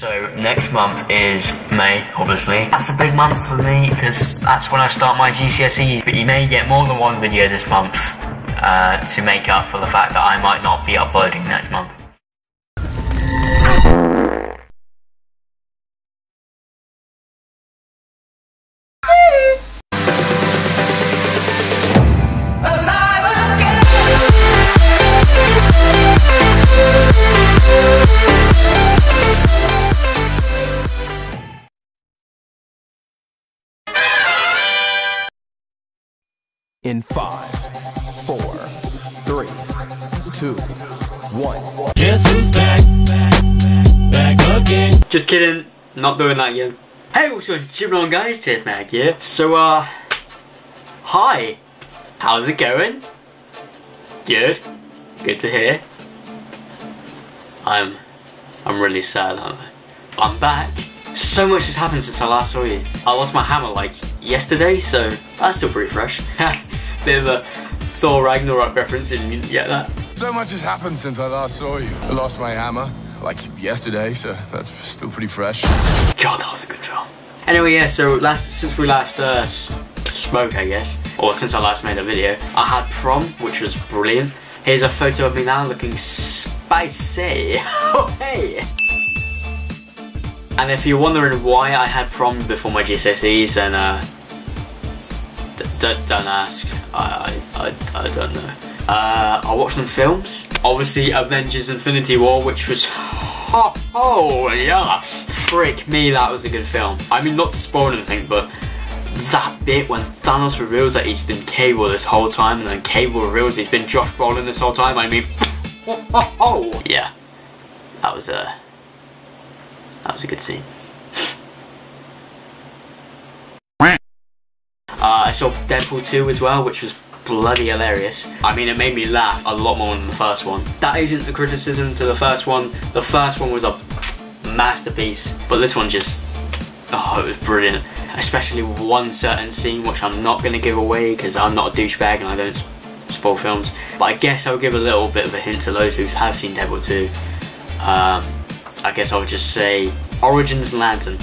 So next month is May, obviously. That's a big month for me because that's when I start my GCSEs. But you may get more than one video this month to make up for the fact that I might not be uploading next month. In 5, 4, 3, 2, 1. Guess who's back? Back again. Just kidding, not doing that again. Hey, what's going on, guys? Titmag here. So, hi. How's it going? Good. Good to hear. I'm really sad, aren't I? I'm back. So much has happened since I last saw you. I lost my hammer like yesterday, so that's still pretty fresh. Bit of a Thor Ragnarok reference, didn't you get that? So much has happened since I last saw you. I lost my hammer like yesterday, so that's still pretty fresh. God, that was a good film. Anyway, yeah, so since we last spoke, I guess, or since I last made a video, I had prom, which was brilliant. Here's a photo of me now looking spicy. Oh, hey! And if you're wondering why I had prom before my GCSEs, then don't ask. I don't know. I watched some films. Obviously, Avengers: Infinity War, which was oh yes, frick me, that was a good film. I mean, not to spoil anything, but that bit when Thanos reveals that he's been Cable this whole time, and then Cable reveals he's been Josh Brolin this whole time. I mean, yeah, that was a good scene. I saw Deadpool 2 as well, which was bloody hilarious. I mean, it made me laugh a lot more than the first one. That isn't a criticism to the first one. The first one was a masterpiece, but this one just, oh, it was brilliant. Especially one certain scene, which I'm not going to give away because I'm not a douchebag and I don't spoil films. But I guess I'll give a little bit of a hint to those who have seen Deadpool 2. I guess I'll just say Origins Lantern.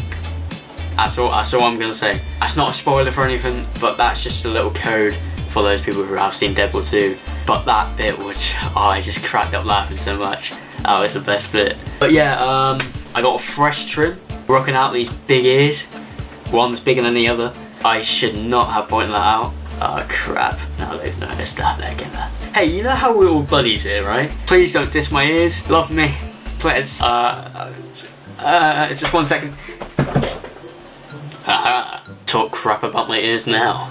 That's all I'm gonna say. That's not a spoiler for anything, but that's just a little code for those people who have seen Deadpool 2. But that bit, which I just cracked up laughing so much. That was the best bit. But yeah, I got a fresh trim, rocking out these big ears. One's bigger than the other. I should not have pointed that out. Oh crap, now they've noticed that, they're gonna... Hey, you know how we're all buddies here, right? Please don't diss my ears, love me. Please, just 1 second. Talk crap about my ears now.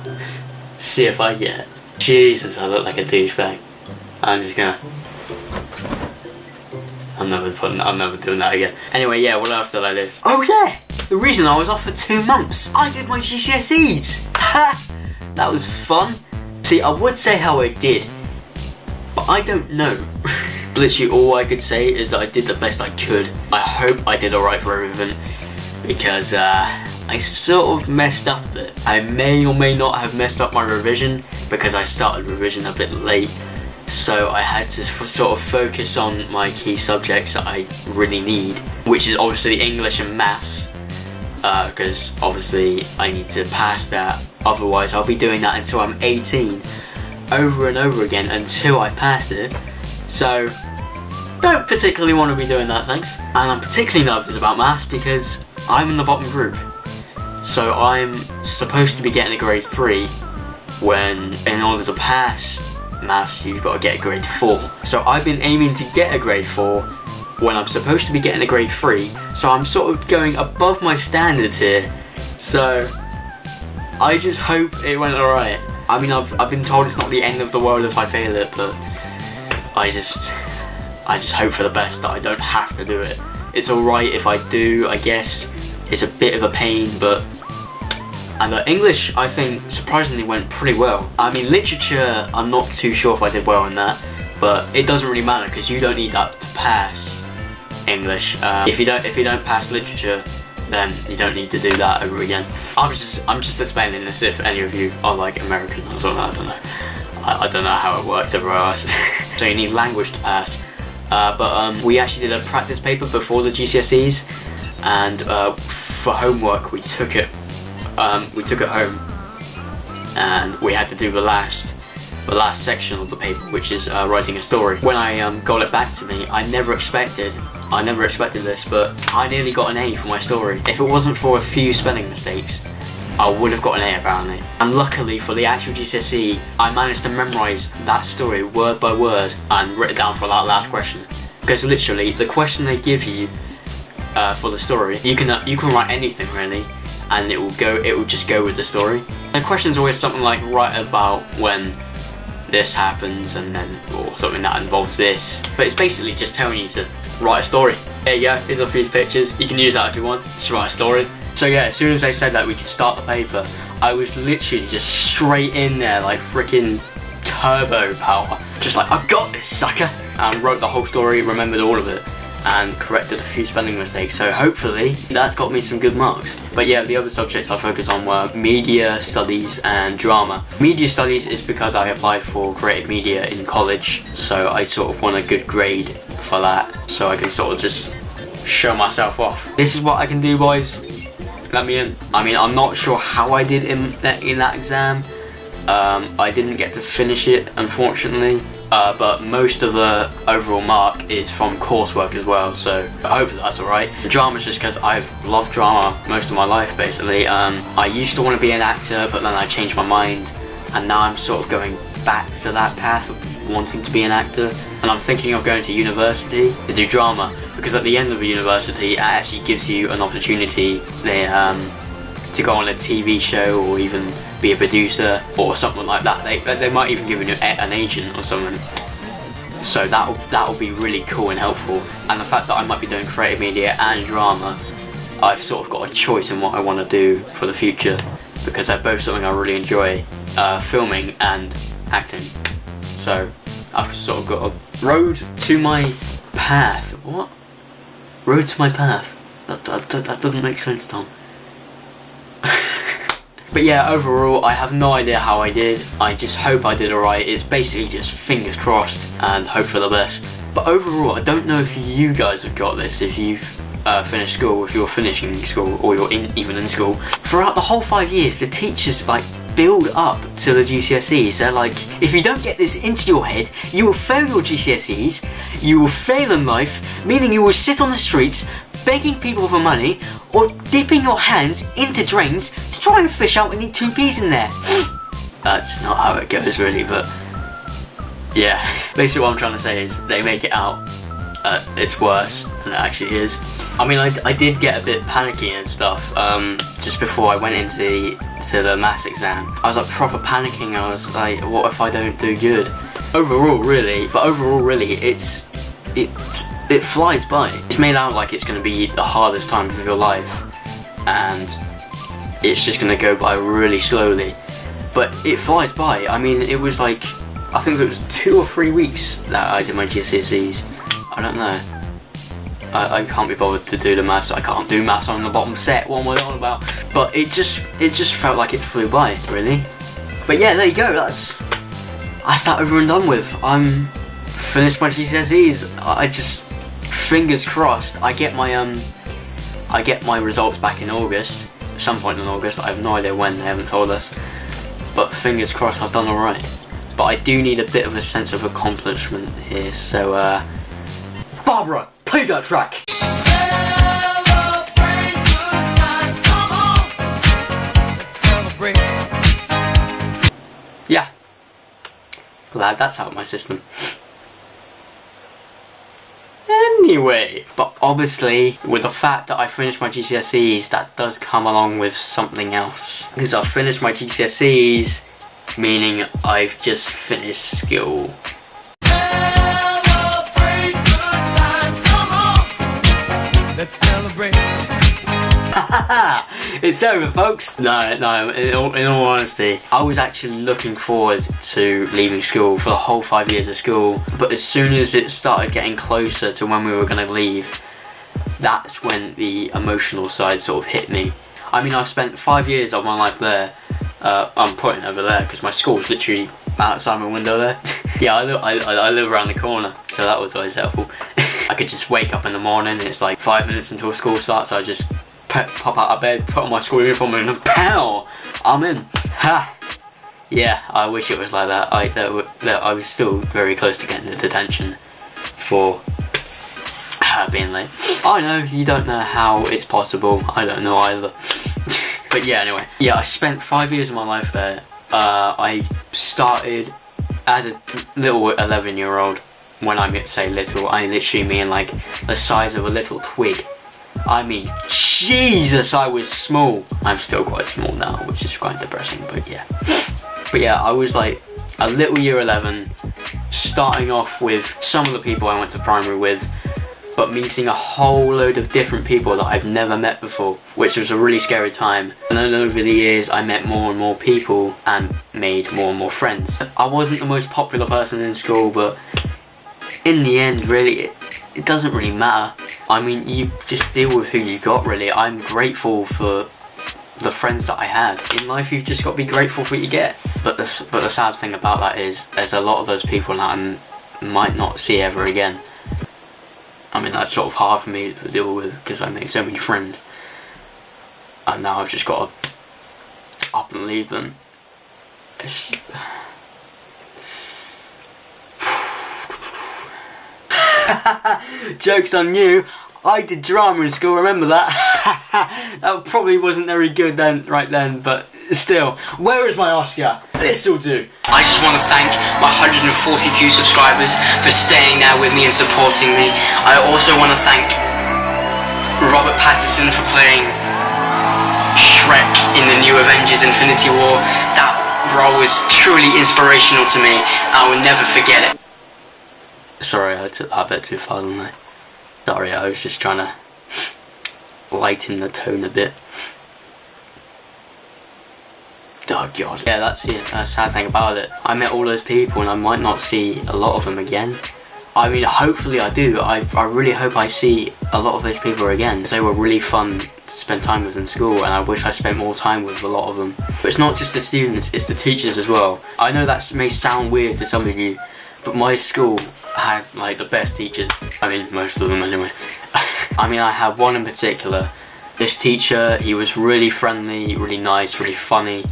See if I get it. Jesus, I look like a douchebag. I'm just gonna... I'm never doing that again. Anyway, yeah, what else did I do? Oh yeah! The reason I was off for 2 months. I did my GCSEs! That was fun. See, I would say how I did, but I don't know. Literally all I could say is that I did the best I could. I hope I did alright for everything, because I sort of messed up a bit. I may or may not have messed up my revision because I started revision a bit late. So I had to sort of focus on my key subjects that I really need, which is obviously English and maths, because obviously I need to pass that. Otherwise I'll be doing that until I'm 18, over and over again until I passed it. So don't particularly want to be doing that, thanks. And I'm particularly nervous about maths because I'm in the bottom group. So I'm supposed to be getting a grade 3 when, in order to pass maths, you've got to get a grade 4. So I've been aiming to get a grade 4 when I'm supposed to be getting a grade 3. So I'm sort of going above my standards here. So I just hope it went alright. I mean, I've been told it's not the end of the world if I fail it, but I just hope for the best that I don't have to do it. It's alright if I do, I guess. It's a bit of a pain, but... And English, I think, surprisingly went pretty well. I mean, literature, I'm not too sure if I did well in that, but it doesn't really matter because you don't need that to pass English. If you don't pass literature, then you don't need to do that over again. I'm just explaining this if any of you are like American or something. I don't know. I don't know how it works everywhere else. So you need language to pass. But we actually did a practice paper before the GCSEs. and for homework we took it home, and we had to do the last section of the paper, which is writing a story. When I got it back to me, I never expected this, but I nearly got an A for my story. If it wasn't for a few spelling mistakes, I would have got an A apparently. And luckily for the actual GCSE, I managed to memorise that story word by word and write it down for that last question. Because literally, the question they give you for the story, you can write anything really, and it will just go with the story. The question's always something like, write about when this happens, and then, or something that involves this. But it's basically just telling you to write a story. There you go, here's a few pictures, you can use that if you want, just write a story. So yeah, as soon as they said that we could start the paper, I was literally just straight in there like freaking turbo power. Just like, I got this sucker! And wrote the whole story, remembered all of it, and corrected a few spelling mistakes, so hopefully that's got me some good marks. But yeah, the other subjects I focused on were media studies and drama. Media studies is because I applied for creative media in college, so I sort of want a good grade for that, so I can sort of just show myself off. This is what I can do, boys. Let me in. I mean, I'm not sure how I did in that exam. I didn't get to finish it, unfortunately. But most of the overall mark is from coursework as well, so hopefully that's alright. Drama's just because I've loved drama most of my life, basically. I used to want to be an actor, but then I changed my mind, and now I'm sort of going back to that path of wanting to be an actor. And I'm thinking of going to university to do drama, because at the end of the university, it actually gives you an opportunity to go on a TV show, or even be a producer or something like that. They might even give you an agent or something. So that'll be really cool and helpful. And the fact that I might be doing creative media and drama, I've sort of got a choice in what I want to do for the future, because they're both something I really enjoy, filming and acting. So I've sort of got a road to my path. What? Road to my path? That doesn't make sense, Tom. But yeah, overall, I have no idea how I did. I just hope I did alright. It's basically just fingers crossed and hope for the best. But overall, I don't know if you guys have got this, if you've finished school, if you're finishing school, or you're even in school. Throughout the whole 5 years, the teachers like build up to the GCSEs. They're like, if you don't get this into your head, you will fail your GCSEs, you will fail in life, meaning you will sit on the streets begging people for money, or dipping your hands into drains to try and fish out any 2p's in there. That's not how it goes really, but yeah. Basically what I'm trying to say is they make it out it's worse than it actually is. I mean, I did get a bit panicky and stuff just before I went into the maths exam. I was like proper panicking. I was like, what if I don't do good? Overall really, it flies by. It's made out like it's going to be the hardest time of your life, and it's just going to go by really slowly, but it flies by. I mean, it was like, I think it was 2 or 3 weeks that I did my GCSEs. I don't know. I can't be bothered to do the maths. I can't do maths on the bottom set. What am I on about? But it just felt like it flew by, really. But yeah, there you go. That's that over and done with. I'm finished my GCSEs. I just, fingers crossed, I get my results back in August, at some point in August. I have no idea when, they haven't told us, but fingers crossed I've done alright. But I do need a bit of a sense of accomplishment here, so Barbara, play that track! Celebrate good times, come on! Celebrate. Yeah, glad that's out of my system. Anyway, but obviously, with the fact that I finished my GCSEs, that does come along with something else. Because I've finished my GCSEs, meaning I've just finished school. Celebrate good times, come on! Let's celebrate. It's over, folks. No, in all honesty, I was actually looking forward to leaving school for the whole 5 years of school, but as soon as it started getting closer to when we were going to leave, that's when the emotional side sort of hit me. I mean, I've spent 5 years of my life there. I'm pointing over there because my school's literally outside my window there. Yeah, I live around the corner, so that was always helpful. I could just wake up in the morning, it's like 5 minutes until school starts, so I just pop out of bed, put on my school uniform, and pow, I'm in. Ha! Yeah, I wish it was like that. I was still very close to getting the detention for being late. I know, you don't know how it's possible. I don't know either. But yeah, anyway. Yeah, I spent 5 years of my life there. I started as a little 11-year-old. When I say little, I literally mean like the size of a little twig. I mean, Jesus, I was small. I'm still quite small now, which is quite depressing, but yeah. But yeah, I was like a little year 11, starting off with some of the people I went to primary with, but meeting a whole load of different people that I've never met before, which was a really scary time. And then over the years, I met more and more people and made more and more friends. I wasn't the most popular person in school, but in the end, really, it doesn't really matter. I mean, you just deal with who you got, really. I'm grateful for the friends that I had. In life, you've just got to be grateful for what you get. But the sad thing about that is, there's a lot of those people that I might not see ever again. I mean, that's sort of hard for me to deal with, because I make so many friends. And now I've just got to up and leave them. It's... Joke's on you. I did drama in school, remember that? That probably wasn't very good then, right then, but still. Where is my Oscar? This'll do. I just want to thank my 142 subscribers for staying there with me and supporting me. I also want to thank Robert Pattinson for playing Shrek in the new Avengers Infinity War. That role was truly inspirational to me. I will never forget it. Sorry, I took that a bit too far, didn't I? Sorry, I was just trying to lighten the tone a bit. Oh god. Yeah, that's it. That's the sad thing about it. I met all those people and I might not see a lot of them again. I mean, hopefully I do. I really hope I see a lot of those people again. They were really fun to spend time with in school, and I wish I spent more time with a lot of them. But it's not just the students, it's the teachers as well. I know that may sound weird to some of you, but my school had like the best teachers. I mean, most of them anyway. I mean, I had one in particular. This teacher, he was really friendly, really nice, really funny,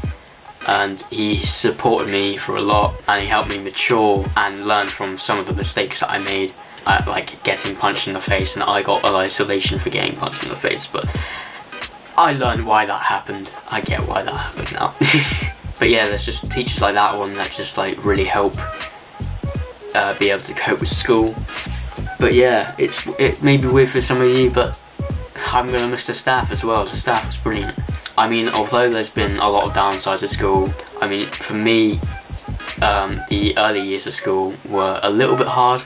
and he supported me for a lot, and he helped me mature and learn from some of the mistakes that I made, like getting punched in the face, and I got isolation for getting punched in the face, but I learned why that happened. I get why that happened now. But yeah, there's just teachers like that one that just like really help be able to cope with school. But yeah, it may be weird for some of you, but I'm gonna miss the staff as well. The staff was brilliant. I mean, although there's been a lot of downsides at school, I mean, for me, the early years of school were a little bit hard,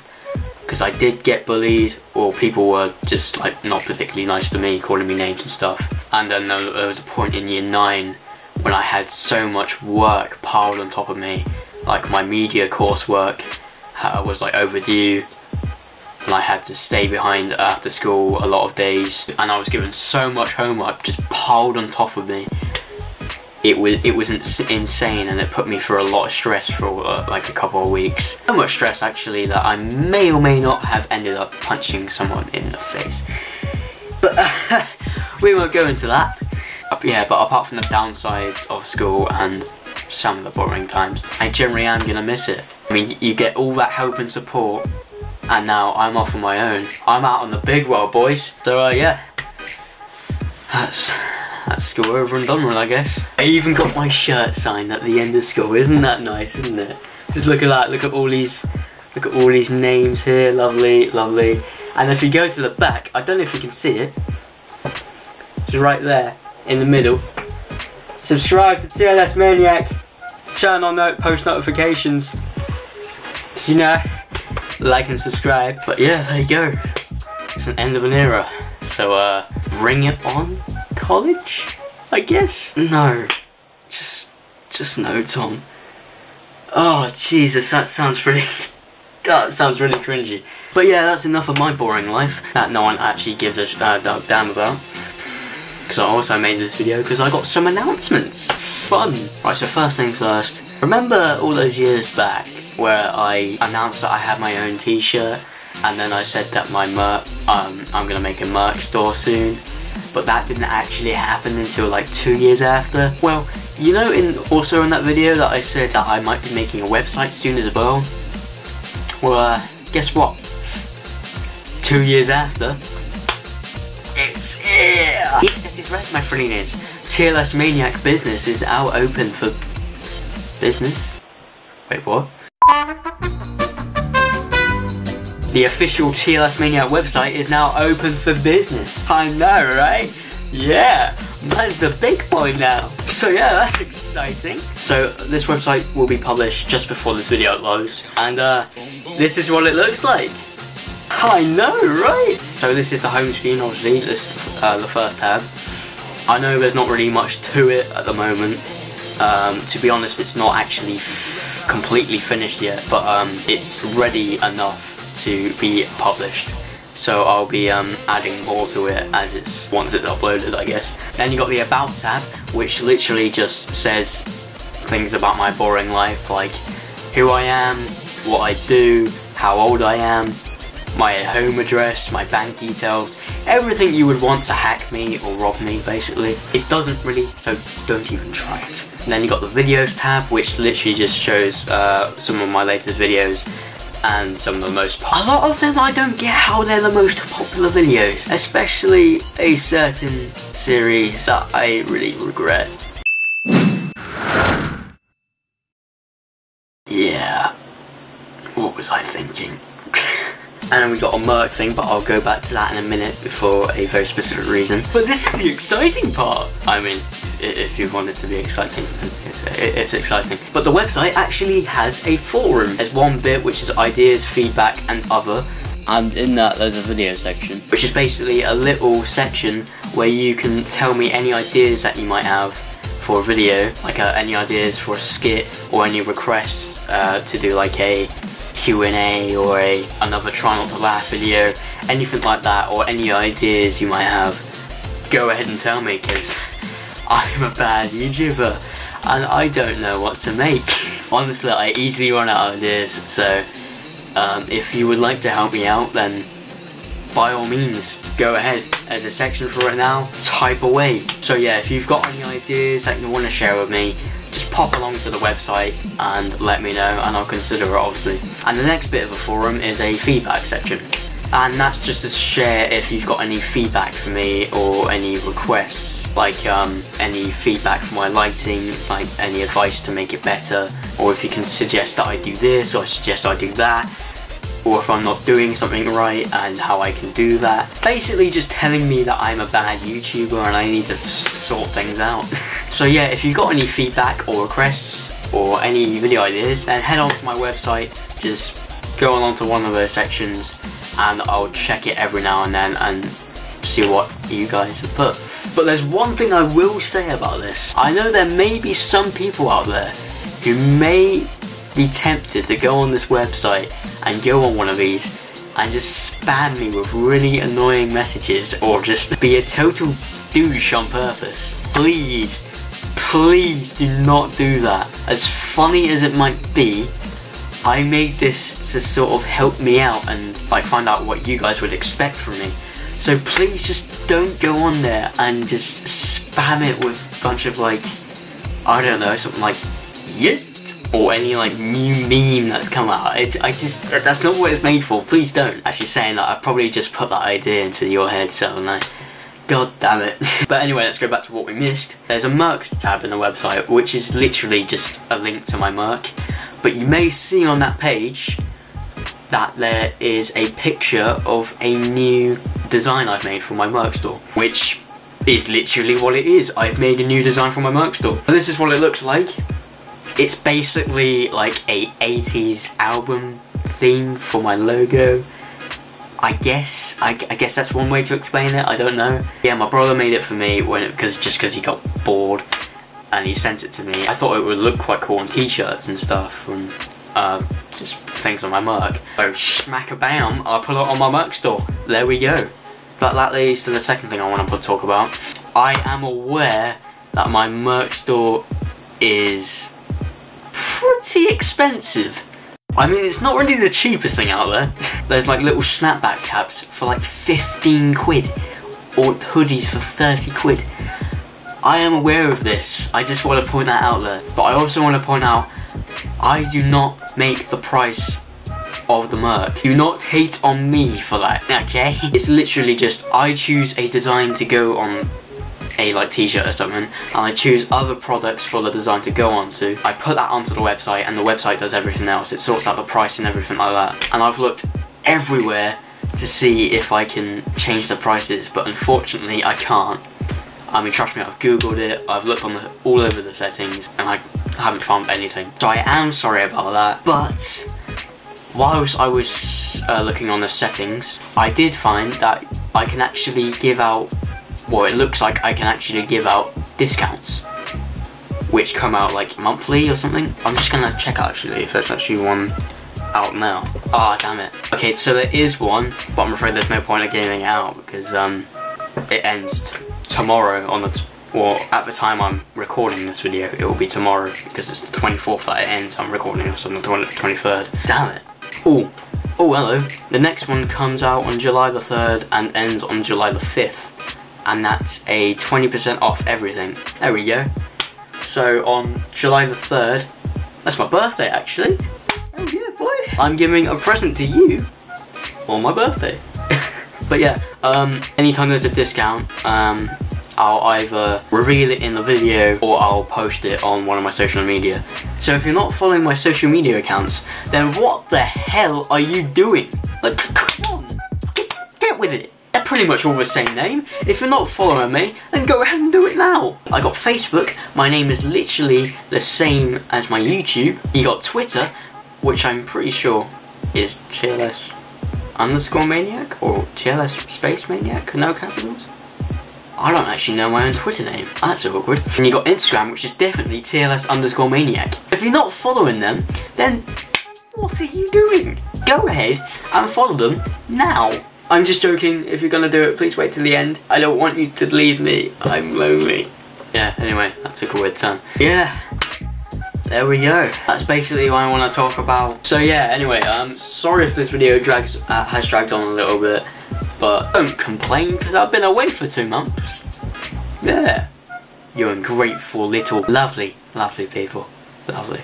because I did get bullied, or people were just like not particularly nice to me, calling me names and stuff. And then there was a point in year 9 when I had so much work piled on top of me, like my media coursework was like overdue, and I had to stay behind after school a lot of days, and I was given so much homework just piled on top of me. It was insane, and it put me through a lot of stress for like a couple of weeks. So much stress actually that I may or may not have ended up punching someone in the face. But we won't go into that. Yeah, but apart from the downsides of school and some of the boring times, I generally am gonna miss it. I mean, you get all that help and support, and now I'm off on my own. I'm out on the big world, boys. So yeah, that's school over and done with, I guess. I even got my shirt signed at the end of school. Isn't that nice, isn't it? Just look at that. Look at all these names here. Lovely, lovely. And if you go to the back, I don't know if you can see it. It's right there in the middle. Subscribe to TLS Maniac. Turn on post notifications. You know, like and subscribe. But yeah, there you go. It's an end of an era. So bring it on, college, I guess. No, just no, Tom. Oh Jesus, that sounds really cringy. But yeah, that's enough of my boring life that no one actually gives a damn about. Because I also made this video because I got some announcements. Fun. Right, so first things first. Remember all those years back where I announced that I had my own t-shirt and then I said that my I'm gonna make a merch store soon, but that didn't actually happen until like 2 years after. Well, you know, also in that video that I said that I might be making a website soon as well. Well, guess what? 2 years after, it's here! Yes, it's right, my friends. TLS Maniac Business is now open for business. Wait, what? The official TLS Maniac website is now open for business. I know, right? Yeah, man's a big boy now. So yeah, that's exciting. So this website will be published just before this video uploads, and this is what it looks like. I know, right? So this is the home screen, obviously. This is the first tab. I know there's not really much to it at the moment. To be honest, it's not actually completely finished yet, but it's ready enough to be published. So I'll be adding more to it as once it's uploaded, I guess. Then you got the About tab, which literally just says things about my boring life, like who I am, what I do, how old I am, my home address, my bank details, everything you would want to hack me or rob me, basically. It doesn't really, so don't even try it. And then you got the Videos tab, which literally just shows some of my latest videos and some of the most a lot of them I don't get how they're the most popular videos, especially a certain series that I really regret. Yeah, what was I thinking? And then we got a merch thing, but I'll go back to that in a minute for a very specific reason. But this is the exciting part. I mean, if you want it to be exciting, it's exciting. But the website actually has a forum. There's one bit which is ideas, feedback, and other. And in that there's a video section, which is basically a little section where you can tell me any ideas that you might have for a video, like any ideas for a skit or any requests to do like a Q&A or another try not to laugh video, anything like that, or any ideas you might have. Go ahead and tell me, because I'm a bad YouTuber and I don't know what to make. Honestly, I easily run out of ideas, so if you would like to help me out, then by all means, go ahead. There's a section for it now, type away. So yeah, if you've got any ideas that you want to share with me, just pop along to the website and let me know, and I'll consider it, obviously. And the next bit of the forum is a feedback section, and that's just to share if you've got any feedback for me or any requests, like any feedback for my lighting, like any advice to make it better, or if you can suggest that I do this or suggest I do that, or if I'm not doing something right and how I can do that. Basically just telling me that I'm a bad YouTuber and I need to sort things out. So yeah, if you've got any feedback or requests or any video ideas, then head on to my website, just go along to one of those sections and I'll check it every now and then and see what you guys have put. But there's one thing I will say about this. I know there may be some people out there who may be tempted to go on this website and go on one of these and just spam me with really annoying messages or just be a total douche on purpose. Please, please do not do that. As funny as it might be, I made this to sort of help me out and like find out what you guys would expect from me. So please just don't go on there and just spam it with a bunch of like, I don't know, something like yit or any like new meme that's come out. That's not what it's made for. Please don't. Actually saying that, I've probably just put that idea into your head, so like, god damn it. But anyway, let's go back to what we missed. There's a merch tab in the website, which is literally just a link to my merch. But you may see on that page that there is a picture of a new design I've made for my merch store, which is literally what it is. I've made a new design for my merch store. And this is what it looks like. It's basically like a 80s album theme for my logo. I guess that's one way to explain it. I don't know. Yeah, my brother made it for me just because he got bored and he sent it to me. I thought it would look quite cool on t-shirts and stuff and just things on my merch. So smack-a-bam, I put it on my merch store. There we go. But that leads to the second thing I want to talk about. I am aware that my merch store is pretty expensive. I mean, it's not really the cheapest thing out there. There's like little snapback caps for like 15 quid, or hoodies for 30 quid. I am aware of this, I just want to point that out there. But I also want to point out, I do not make the price of the merch. Do not hate on me for that, okay? It's literally just, I choose a design to go on a like t-shirt or something, and I choose other products for the design to go onto. I put that onto the website, and the website does everything else. It sorts out the price and everything like that. And I've looked everywhere to see if I can change the prices, but unfortunately I can't. I mean, trust me, I've googled it, I've looked on all over the settings, and I haven't found anything. So I am sorry about that, but whilst I was looking on the settings, I did find that I can actually give out, well, it looks like I can actually give out discounts, which come out like monthly or something. I'm just gonna check actually if there's actually one out now. Ah, damn it. Okay, so there is one, but I'm afraid there's no point in giving it out because it ends tomorrow on the, or at the time I'm recording this video, it will be tomorrow because it's the 24th that it ends. I'm recording this on the 23rd. Damn it. Oh, hello. The next one comes out on July the 3rd and ends on July the 5th. And that's a 20% off everything. There we go. So on July the 3rd, that's my birthday actually. Oh yeah, boy. I'm giving a present to you on my birthday. But yeah, anytime there's a discount, I'll either reveal it in the video or I'll post it on one of my social media. So if you're not following my social media accounts, then what the hell are you doing? Like, come on, get with it. They're pretty much all the same name. If you're not following me, then go ahead and do it now. I got Facebook, my name is literally the same as my YouTube. You got Twitter, which I'm pretty sure is TLS_maniac or TLS space maniac, no capitals. I don't actually know my own Twitter name. That's awkward. And you got Instagram, which is definitely TLS_maniac. If you're not following them, then what are you doing? Go ahead and follow them now. I'm just joking. If you're gonna do it, please wait till the end. I don't want you to leave me. I'm lonely. Yeah, anyway, that took a weird turn. Yeah, there we go. That's basically what I want to talk about. So yeah, anyway, sorry if this video has dragged on a little bit, but don't complain because I've been away for 2 months. Yeah, you ungrateful little lovely people. Lovely.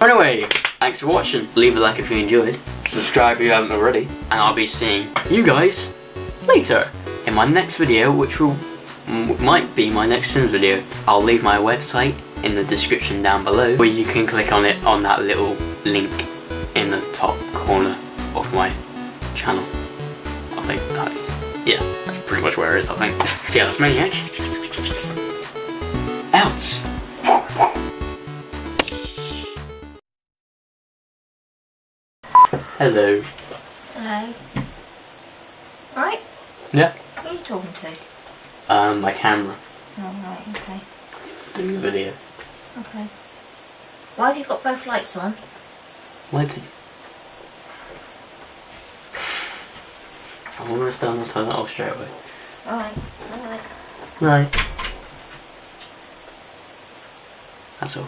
Anyway, thanks for watching. Leave a like if you enjoyed. Subscribe if you haven't already. And I'll be seeing you guys later in my next video, which might be my next Sims video. I'll leave my website in the description down below, where you can click on it on that little link in the top corner of my channel. I think that's pretty much where it is, I think. So yeah, that's Maniac. Out! Hello. Hello. Right? Yeah. Who are you talking to? My camera. Oh, right, okay. Doing a video. Okay. Why have you got both lights on? Lighting. I'm almost done, I'll turn that off straight away. Alright, alright. Right. That's all.